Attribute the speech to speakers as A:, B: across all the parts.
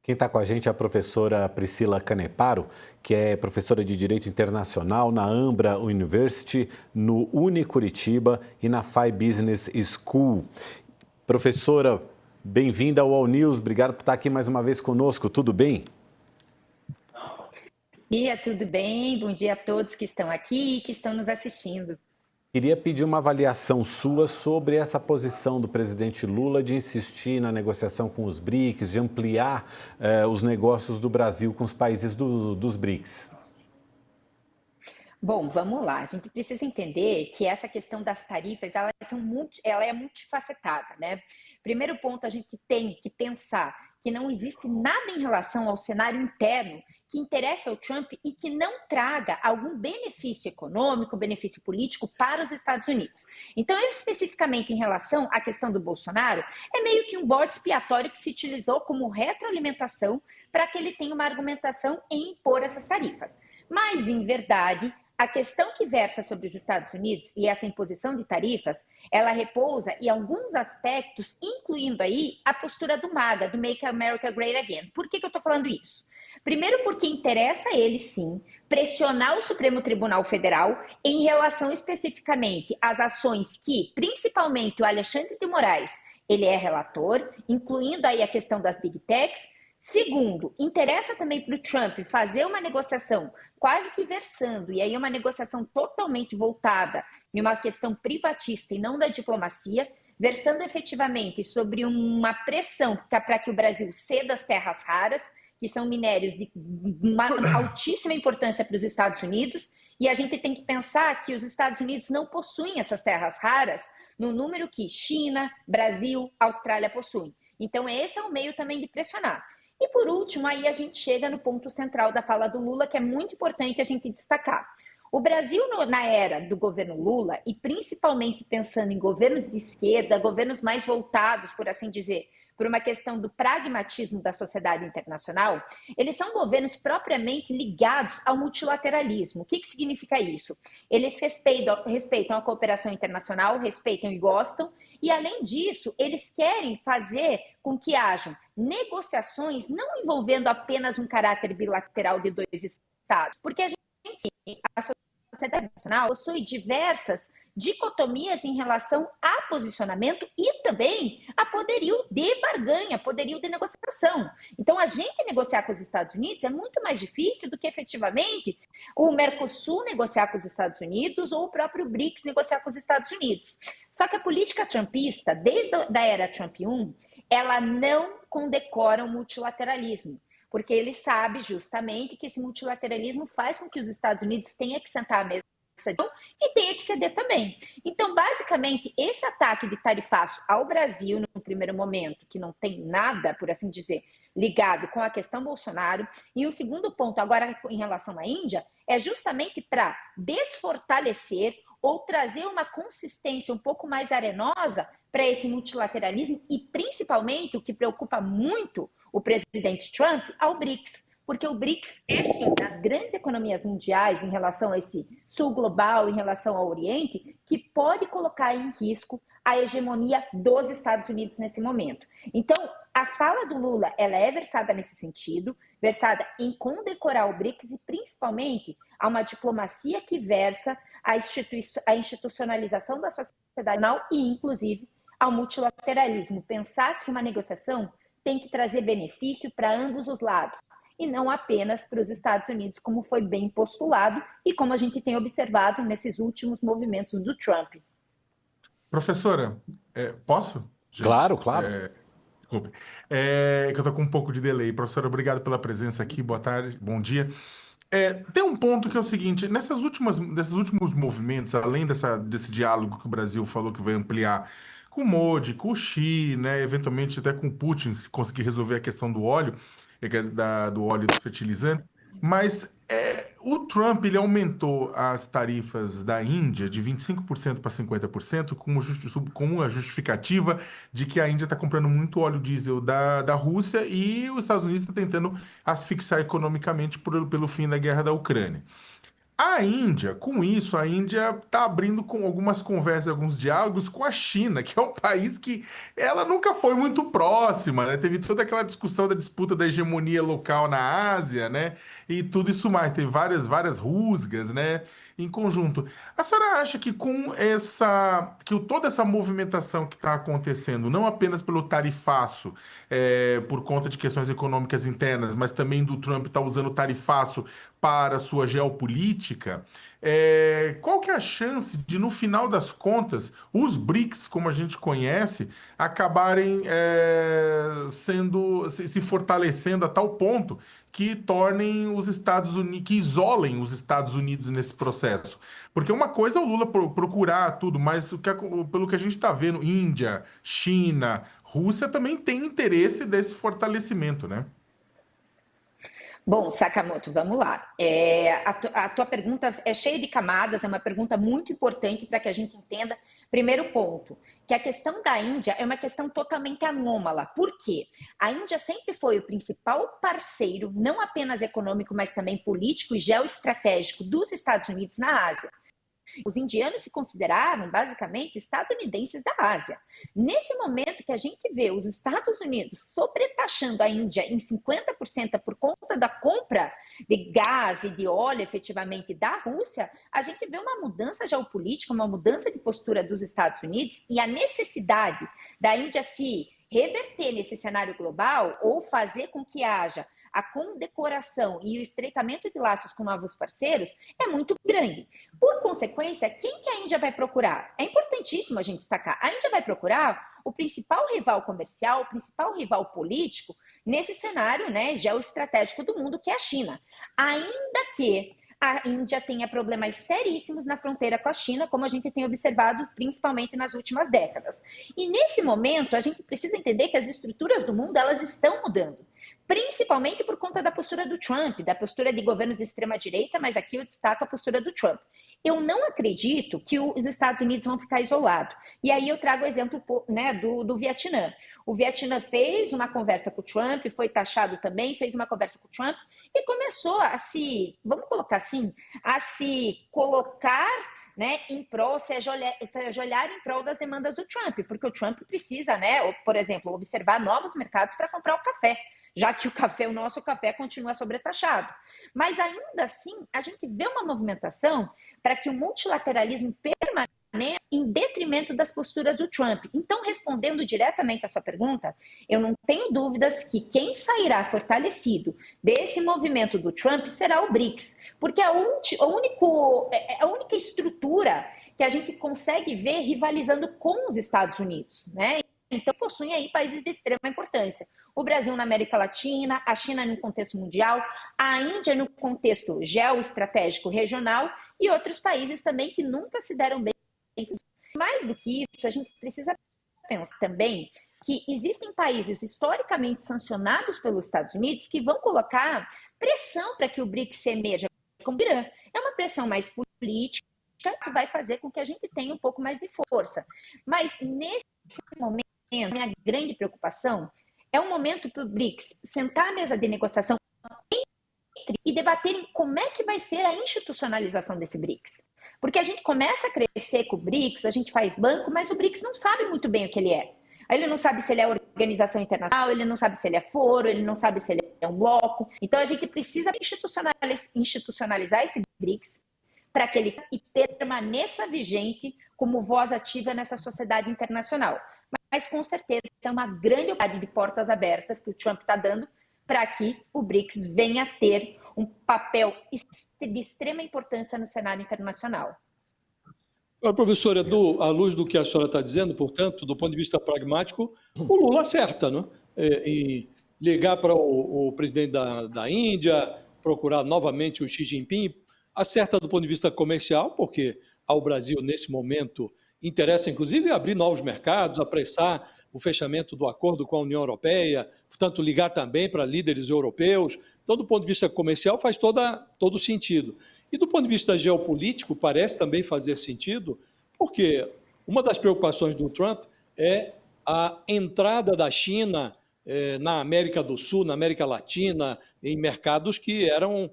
A: Quem está com a gente é a professora Priscila Caneparo, que é professora de Direito Internacional na Ambra University, no Uni Curitiba e na FI Business School. Professora, bem-vinda ao All News, obrigado por estar aqui mais uma vez conosco, tudo bem?
B: Bom dia, tudo bem? Bom dia a todos que estão aqui e que estão nos assistindo.
A: Queria pedir uma avaliação sua sobre essa posição do presidente Lula de insistir na negociação com os BRICS, de ampliar os negócios do Brasil com os países dos BRICS.
B: Bom, vamos lá. A gente precisa entender que essa questão das tarifas, ela é multifacetada, né? Primeiro ponto, a gente tem que pensar que não existe nada em relação ao cenário interno que interesse ao Trump e que não traga algum benefício econômico, benefício político para os Estados Unidos. Então, especificamente em relação à questão do Bolsonaro, é meio que um bode expiatório que se utilizou como retroalimentação para que ele tenha uma argumentação em impor essas tarifas. Mas, em verdade, a questão que versa sobre os Estados Unidos e essa imposição de tarifas, ela repousa em alguns aspectos, incluindo aí a postura do MAGA, do Make America Great Again. Por que eu estou falando isso? Primeiro porque interessa a ele, sim, pressionar o Supremo Tribunal Federal em relação especificamente às ações que, principalmente o Alexandre de Moraes, ele é relator, incluindo aí a questão das Big Techs. Segundo, interessa também para o Trump fazer uma negociação quase que versando, e aí uma negociação totalmente voltada em uma questão privatista e não da diplomacia, versando efetivamente sobre uma pressão para que o Brasil ceda as terras raras, que são minérios de uma altíssima importância para os Estados Unidos, e a gente tem que pensar que os Estados Unidos não possuem essas terras raras no número que China, Brasil, Austrália possuem. Então esse é um meio também de pressionar. E por último, aí a gente chega no ponto central da fala do Lula, que é muito importante a gente destacar. O Brasil, na era do governo Lula, e principalmente pensando em governos de esquerda, governos mais voltados, por assim dizer, por uma questão do pragmatismo da sociedade internacional, eles são governos propriamente ligados ao multilateralismo. O que significa isso? Eles respeitam a cooperação internacional, respeitam e gostam, e além disso, eles querem fazer com que hajam negociações não envolvendo apenas um caráter bilateral de dois estados, porque a sociedade internacional possui diversas dicotomias em relação a posicionamento e também a poderio de barganha, poderio de negociação. Então, a gente negociar com os Estados Unidos é muito mais difícil do que efetivamente o Mercosul negociar com os Estados Unidos ou o próprio BRICS negociar com os Estados Unidos. Só que a política trumpista, desde a era Trump 1, ela não condecora o multilateralismo, porque ele sabe justamente que esse multilateralismo faz com que os Estados Unidos tenham que sentar à mesa e tenha que ceder também. Então, basicamente, esse ataque de tarifaço ao Brasil, no primeiro momento, que não tem nada, por assim dizer, ligado com a questão Bolsonaro, e o segundo ponto, agora em relação à Índia, é justamente para desfortalecer ou trazer uma consistência um pouco mais arenosa para esse multilateralismo e, principalmente, o que preocupa muito o presidente Trump, ao BRICS. Porque o BRICS é, sim, das grandes economias mundiais em relação a esse sul global, em relação ao Oriente, que pode colocar em risco a hegemonia dos Estados Unidos nesse momento. Então, a fala do Lula, ela é versada nesse sentido, versada em condecorar o BRICS e, principalmente, a uma diplomacia que versa a institucionalização da sociedade nacional e, inclusive, ao multilateralismo. Pensar que uma negociação tem que trazer benefício para ambos os lados, e não apenas para os Estados Unidos, como foi bem postulado e como a gente tem observado nesses últimos movimentos do Trump.
C: Professora, posso?
A: Gente, claro.
C: Desculpe. Que eu estou com um pouco de delay. Professora, obrigado pela presença aqui. Boa tarde, bom dia. Tem um ponto que é o seguinte, nesses últimos movimentos, além desse diálogo que o Brasil falou que vai ampliar com o Modi, com o Xi, né, eventualmente até com o Putin, se conseguir resolver a questão do óleo, do óleo dos fertilizantes, mas o Trump ele aumentou as tarifas da Índia de 25% para 50% com a justificativa de que a Índia está comprando muito óleo diesel da Rússia e os Estados Unidos estão tentando asfixiar economicamente pelo fim da guerra da Ucrânia. A Índia, com isso, a Índia está abrindo com algumas conversas, alguns diálogos com a China, que é um país que ela nunca foi muito próxima, né? Teve toda aquela discussão da disputa da hegemonia local na Ásia, né? E tudo isso mais, teve várias rusgas, né? Em conjunto. A senhora acha que com toda essa movimentação que está acontecendo, não apenas pelo tarifaço, por conta de questões econômicas internas, mas também do Trump estar usando o tarifaço para a sua geopolítica, qual que é a chance de, no final das contas, os BRICS, como a gente conhece, acabarem se fortalecendo a tal ponto que tornem os Estados Unidos, que isolem os Estados Unidos nesse processo? Porque uma coisa é o Lula procurar tudo, mas pelo que a gente está vendo, Índia, China, Rússia também tem interesse desse fortalecimento, né?
B: Bom, Sakamoto, vamos lá. A tua pergunta é cheia de camadas, é uma pergunta muito importante para que a gente entenda. Primeiro ponto, que a questão da Índia é uma questão totalmente anômala. Por quê? A Índia sempre foi o principal parceiro, não apenas econômico, mas também político e geoestratégico dos Estados Unidos na Ásia. Os indianos se consideraram basicamente estadunidenses da Ásia. Nesse momento que a gente vê os Estados Unidos sobretaxando a Índia em 50% por conta da compra de gás e de óleo efetivamente da Rússia, a gente vê uma mudança geopolítica, uma mudança de postura dos Estados Unidos e a necessidade da Índia se reverter nesse cenário global ou fazer com que haja a condecoração e o estreitamento de laços com novos parceiros é muito grande. Por consequência, quem que a Índia vai procurar? É importantíssimo a gente destacar. A Índia vai procurar o principal rival comercial, o principal rival político nesse cenário, né, geoestratégico do mundo, que é a China. Ainda que a Índia tenha problemas seríssimos na fronteira com a China, como a gente tem observado principalmente nas últimas décadas. E nesse momento, a gente precisa entender que as estruturas do mundo elas estão mudando. Principalmente por conta da postura do Trump, da postura de governos de extrema-direita, mas aqui eu destaco a postura do Trump. Eu não acredito que os Estados Unidos vão ficar isolados. E aí eu trago o exemplo, né, do Vietnã. O Vietnã fez uma conversa com o Trump, foi taxado também, fez uma conversa com o Trump e começou a vamos colocar assim, a se colocar, né, em prol, seja olhar em prol das demandas do Trump, porque o Trump precisa, né, por exemplo, observar novos mercados para comprar o café, já que o nosso café continua sobretaxado. Mas ainda assim, a gente vê uma movimentação para que o multilateralismo permaneça em detrimento das posturas do Trump. Então, respondendo diretamente à sua pergunta, eu não tenho dúvidas que quem sairá fortalecido desse movimento do Trump será o BRICS, porque a única estrutura que a gente consegue ver rivalizando com os Estados Unidos, né? Então, possuem aí países de extrema importância. O Brasil na América Latina, a China no contexto mundial, a Índia no contexto geoestratégico regional e outros países também que nunca se deram bem. Mais do que isso, a gente precisa pensar também que existem países historicamente sancionados pelos Estados Unidos que vão colocar pressão para que o BRICS emerja como o Irã. É uma pressão mais política que vai fazer com que a gente tenha um pouco mais de força. Mas nesse momento, minha grande preocupação é o momento para o BRICS sentar à mesa de negociação e debaterem como é que vai ser a institucionalização desse BRICS. Porque a gente começa a crescer com o BRICS, a gente faz banco, mas o BRICS não sabe muito bem o que ele é. Ele não sabe se ele é organização internacional, ele não sabe se ele é foro, ele não sabe se ele é um bloco. Então a gente precisa institucionalizar esse BRICS para que ele permaneça vigente como voz ativa nessa sociedade internacional. Mas com certeza é uma grande oportunidade de portas abertas que o Trump está dando para que o BRICS venha a ter um papel de extrema importância no cenário internacional.
D: Professora, à luz do que a senhora está dizendo, portanto, do ponto de vista pragmático, o Lula acerta, não? Em ligar para o presidente da Índia, procurar novamente o Xi Jinping, acerta do ponto de vista comercial, porque ao Brasil, nesse momento, interessa, inclusive, abrir novos mercados, apressar o fechamento do acordo com a União Europeia, portanto, ligar também para líderes europeus. Então, do ponto de vista comercial, faz todo sentido. E do ponto de vista geopolítico, parece também fazer sentido, porque uma das preocupações do Trump é a entrada da China na América do Sul, na América Latina, em mercados que eram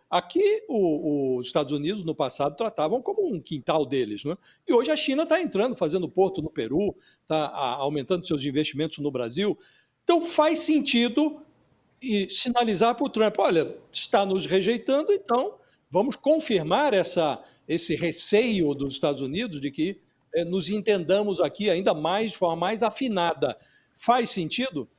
D: Aqui, os Estados Unidos, no passado, tratavam como um quintal deles, né? E hoje a China está entrando, fazendo porto no Peru, está aumentando seus investimentos no Brasil. Então, faz sentido sinalizar para o Trump, olha, está nos rejeitando, então vamos confirmar esse receio dos Estados Unidos de que nos entendamos aqui ainda mais, de forma mais afinada. Faz sentido?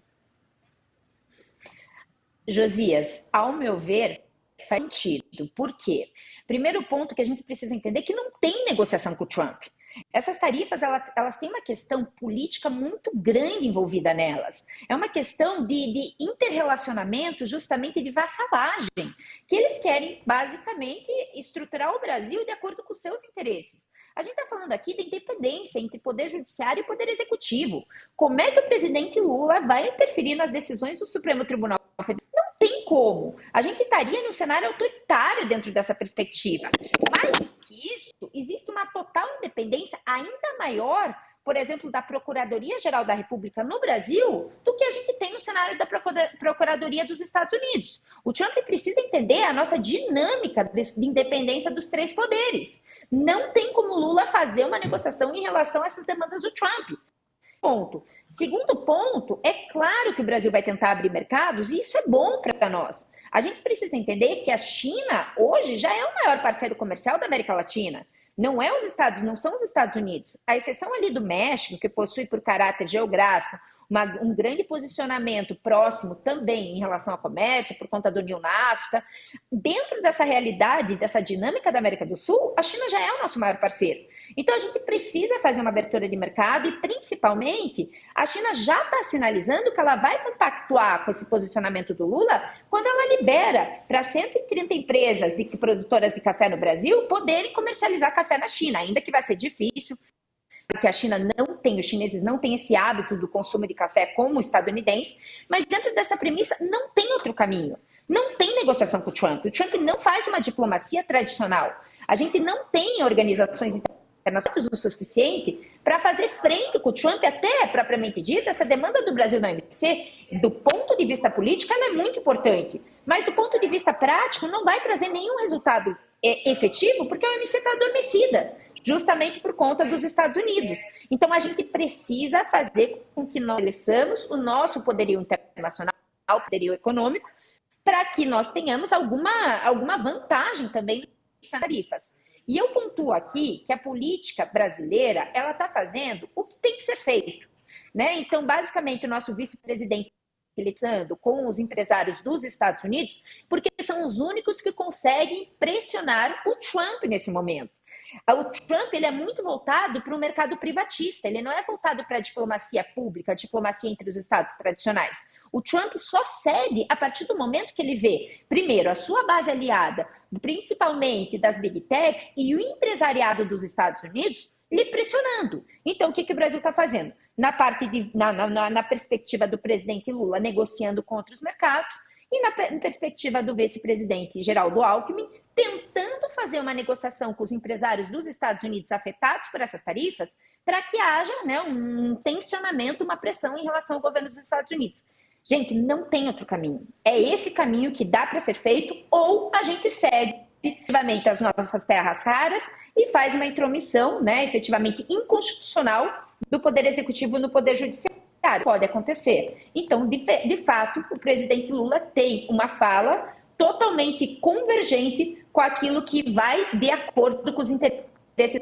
B: Josias, ao meu ver, faz sentido. Por quê? Primeiro ponto que a gente precisa entender é que não tem negociação com o Trump. Essas tarifas, elas têm uma questão política muito grande envolvida nelas. É uma questão de interrelacionamento, justamente de vassalagem, que eles querem, basicamente, estruturar o Brasil de acordo com os seus interesses. A gente está falando aqui da independência entre poder judiciário e poder executivo. Como é que o presidente Lula vai interferir nas decisões do Supremo Tribunal Federal? Não tem como. A gente estaria num cenário autoritário dentro dessa perspectiva. Mais do que isso, existe uma total independência ainda maior, por exemplo, da Procuradoria-Geral da República no Brasil, do que a gente tem no cenário da Procuradoria dos Estados Unidos. O Trump precisa entender a nossa dinâmica de independência dos três poderes. Não tem como Lula fazer uma negociação em relação a essas demandas do Trump. Ponto. Segundo ponto, é claro que o Brasil vai tentar abrir mercados e isso é bom para nós. A gente precisa entender que a China hoje já é o maior parceiro comercial da América Latina. Não são os Estados Unidos. A exceção ali do México, que possui por caráter geográfico um grande posicionamento próximo também em relação ao comércio, por conta do New NAFTA. Dentro dessa realidade, dessa dinâmica da América do Sul, a China já é o nosso maior parceiro. Então, a gente precisa fazer uma abertura de mercado e, principalmente, a China já está sinalizando que ela vai compactuar com esse posicionamento do Lula quando ela libera para 130 empresas produtoras de café no Brasil poderem comercializar café na China, ainda que vai ser difícil, porque a China os chineses não têm esse hábito do consumo de café como o estadunidense, mas dentro dessa premissa não tem outro caminho. Não tem negociação com o Trump. O Trump não faz uma diplomacia tradicional. A gente não tem organizações internacionais o suficiente para fazer frente com o Trump, até propriamente dita, essa demanda do Brasil na OMC, do ponto de vista político, ela é muito importante, mas do ponto de vista prático não vai trazer nenhum resultado efetivo, porque a OMC está adormecida, justamente por conta dos Estados Unidos. Então, a gente precisa fazer com que nós estabeleçamos o nosso poderio internacional, o poderio econômico, para que nós tenhamos alguma vantagem também nas tarifas. E eu pontuo aqui que a política brasileira, ela está fazendo o que tem que ser feito, né? Então, basicamente, o nosso vice-presidente conversando com os empresários dos Estados Unidos, porque são os únicos que conseguem pressionar o Trump nesse momento. O Trump, ele é muito voltado para o mercado privatista, ele não é voltado para a diplomacia pública, a diplomacia entre os estados tradicionais. O Trump só cede a partir do momento que ele vê, primeiro, a sua base aliada, principalmente das Big Techs, e o empresariado dos Estados Unidos lhe pressionando. Então, o que o Brasil está fazendo? Na perspectiva do presidente Lula, negociando contra os mercados, e na perspectiva do vice-presidente Geraldo Alckmin, tentando fazer uma negociação com os empresários dos Estados Unidos afetados por essas tarifas, para que haja, né, um tensionamento, uma pressão em relação ao governo dos Estados Unidos. Gente, não tem outro caminho. É esse caminho que dá para ser feito, ou a gente cede efetivamente as nossas terras raras e faz uma intromissão, né, efetivamente inconstitucional do Poder Executivo no Poder Judiciário. Pode acontecer. Então, de fato, o presidente Lula tem uma fala totalmente convergente com aquilo que vai de acordo com os interesses